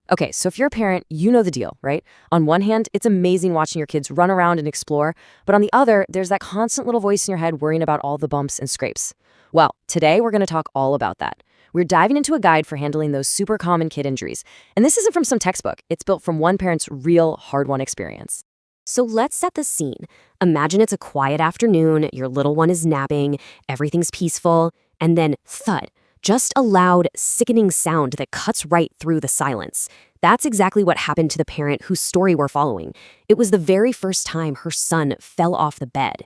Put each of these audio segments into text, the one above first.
Okay, so if you're a parent, you know the deal, right? On one hand, it's amazing watching your kids run around and explore, but on the other, there's that constant little voice in your head worrying about all the bumps and scrapes. Well, today we're going to talk all about that. We're diving into a guide for handling those super common kid injuries. And this isn't from some textbook, it's built from one parent's real hard-won experience. So let's set the scene. Imagine it's a quiet afternoon, your little one is napping, everything's peaceful, and then thud. Just a loud, sickening sound that cuts right through the silence. That's exactly what happened to the parent whose story we're following. It was the very first time her son fell off the bed.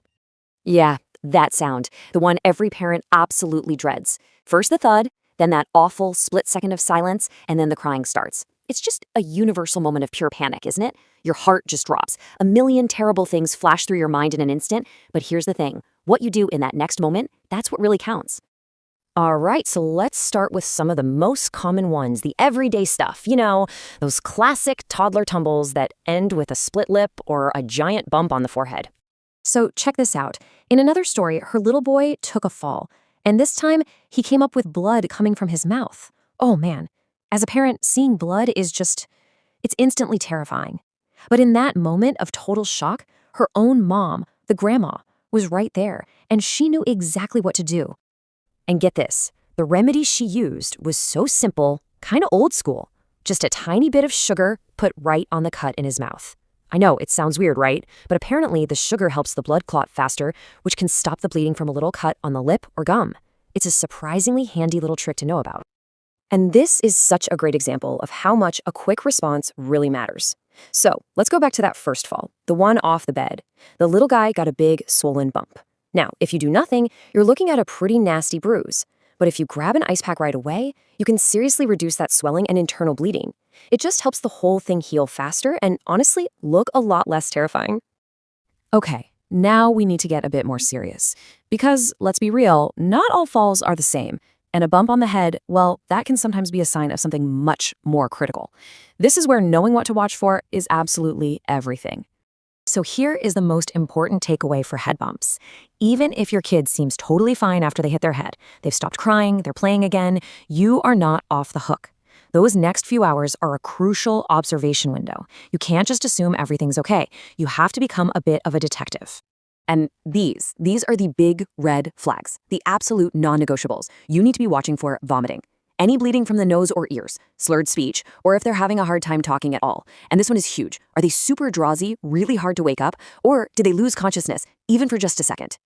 Yeah, that sound. The one every parent absolutely dreads. First the thud, then that awful split second of silence, and then the crying starts. It's just a universal moment of pure panic, isn't it? Your heart just drops. A million terrible things flash through your mind in an instant, but here's the thing. What you do in that next moment, that's what really counts. All right, so let's start with some of the most common ones, the everyday stuff. Those classic toddler tumbles that end with a split lip or a giant bump on the forehead. So check this out. In another story, her little boy took a fall, and this time he came up with blood coming from his mouth. Oh man, as a parent, seeing blood is it's instantly terrifying. But in that moment of total shock, her own mom, the grandma, was right there, and she knew exactly what to do. And get this, the remedy she used was so simple, kind of old school. Just a tiny bit of sugar put right on the cut in his mouth. I know, it sounds weird, right? But apparently the sugar helps the blood clot faster, which can stop the bleeding from a little cut on the lip or gum. It's a surprisingly handy little trick to know about. And this is such a great example of how much a quick response really matters. So let's go back to that first fall, the one off the bed. The little guy got a big, swollen bump. Now, if you do nothing, you're looking at a pretty nasty bruise. But if you grab an ice pack right away, you can seriously reduce that swelling and internal bleeding. It just helps the whole thing heal faster and, honestly, look a lot less terrifying. Okay, now we need to get a bit more serious. Because, let's be real, not all falls are the same. And a bump on the head, well, that can sometimes be a sign of something much more critical. This is where knowing what to watch for is absolutely everything. So here is the most important takeaway for head bumps. Even if your kid seems totally fine after they hit their head, they've stopped crying, they're playing again, you are not off the hook. Those next few hours are a crucial observation window. You can't just assume everything's okay. You have to become a bit of a detective. And these are the big red flags, the absolute non-negotiables. You need to be watching for vomiting. Any bleeding from the nose or ears, slurred speech, or if they're having a hard time talking at all. And this one is huge. Are they super drowsy, really hard to wake up, or did they lose consciousness, even for just a second?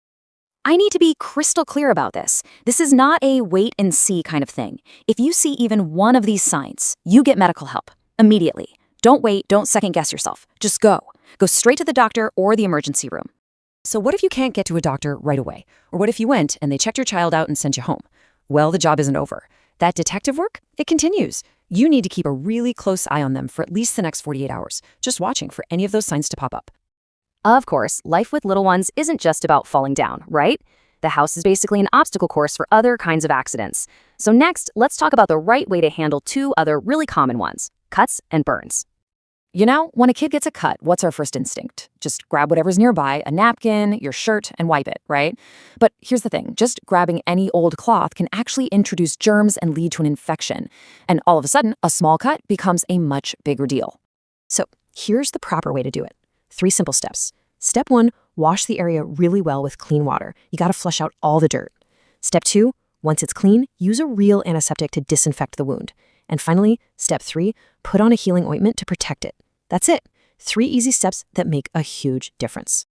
I need to be crystal clear about this. This is not a wait and see kind of thing. If you see even one of these signs, you get medical help immediately. Don't wait, don't second guess yourself. Just go. Go straight to the doctor or the emergency room. So what if you can't get to a doctor right away? Or what if you went and they checked your child out and sent you home? Well, the job isn't over. That detective work, it continues. You need to keep a really close eye on them for at least the next 48 hours, just watching for any of those signs to pop up. Of course, life with little ones isn't just about falling down, right? The house is basically an obstacle course for other kinds of accidents. So next, let's talk about the right way to handle two other really common ones, cuts and burns. When a kid gets a cut, what's our first instinct? Just grab whatever's nearby, a napkin, your shirt, and wipe it, right? But here's the thing, just grabbing any old cloth can actually introduce germs and lead to an infection. And all of a sudden, a small cut becomes a much bigger deal. So here's the proper way to do it. 3 simple steps. Step 1, wash the area really well with clean water. You gotta flush out all the dirt. Step 2, once it's clean, use a real antiseptic to disinfect the wound. And finally, step 3, put on a healing ointment to protect it. That's it. 3 easy steps that make a huge difference.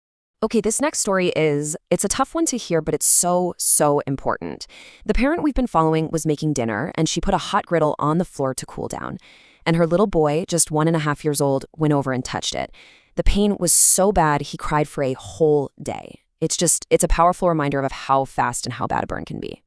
Okay, this next story it's a tough one to hear, but it's so important. The parent we've been following was making dinner, and she put a hot griddle on the floor to cool down. And her little boy, just 1.5 years old, went over and touched it. The pain was so bad, he cried for a whole day. It's a powerful reminder of how fast and how bad a burn can be.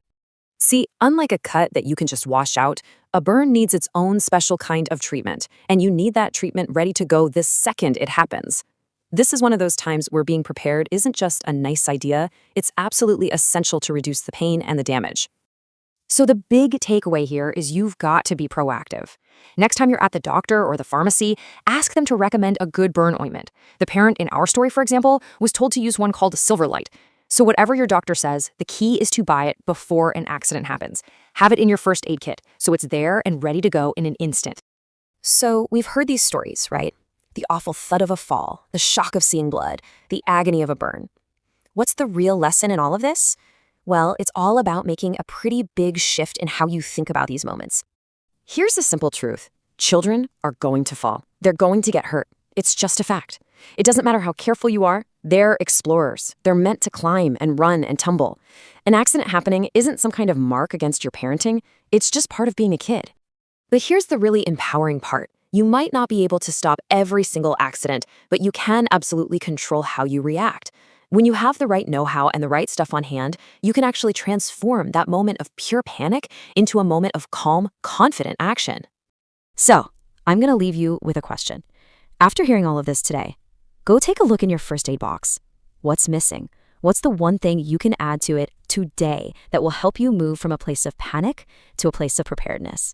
See, unlike a cut that you can just wash out, a burn needs its own special kind of treatment, and you need that treatment ready to go the second it happens. This is one of those times where being prepared isn't just a nice idea, it's absolutely essential to reduce the pain and the damage. So the big takeaway here is you've got to be proactive. Next time you're at the doctor or the pharmacy, ask them to recommend a good burn ointment. The parent in our story, for example, was told to use one called Silverlight. So whatever your doctor says, the key is to buy it before an accident happens. Have it in your first aid kit, so it's there and ready to go in an instant. So we've heard these stories, right? The awful thud of a fall, the shock of seeing blood, the agony of a burn. What's the real lesson in all of this? Well, it's all about making a pretty big shift in how you think about these moments. Here's the simple truth. Children are going to fall. They're going to get hurt. It's just a fact. It doesn't matter how careful you are. They're explorers. They're meant to climb and run and tumble. An accident happening isn't some kind of mark against your parenting. It's just part of being a kid. But here's the really empowering part. You might not be able to stop every single accident, but you can absolutely control how you react. When you have the right know-how and the right stuff on hand, you can actually transform that moment of pure panic into a moment of calm, confident action. So, I'm going to leave you with a question. After hearing all of this today, go take a look in your first aid box. What's missing? What's the one thing you can add to it today that will help you move from a place of panic to a place of preparedness?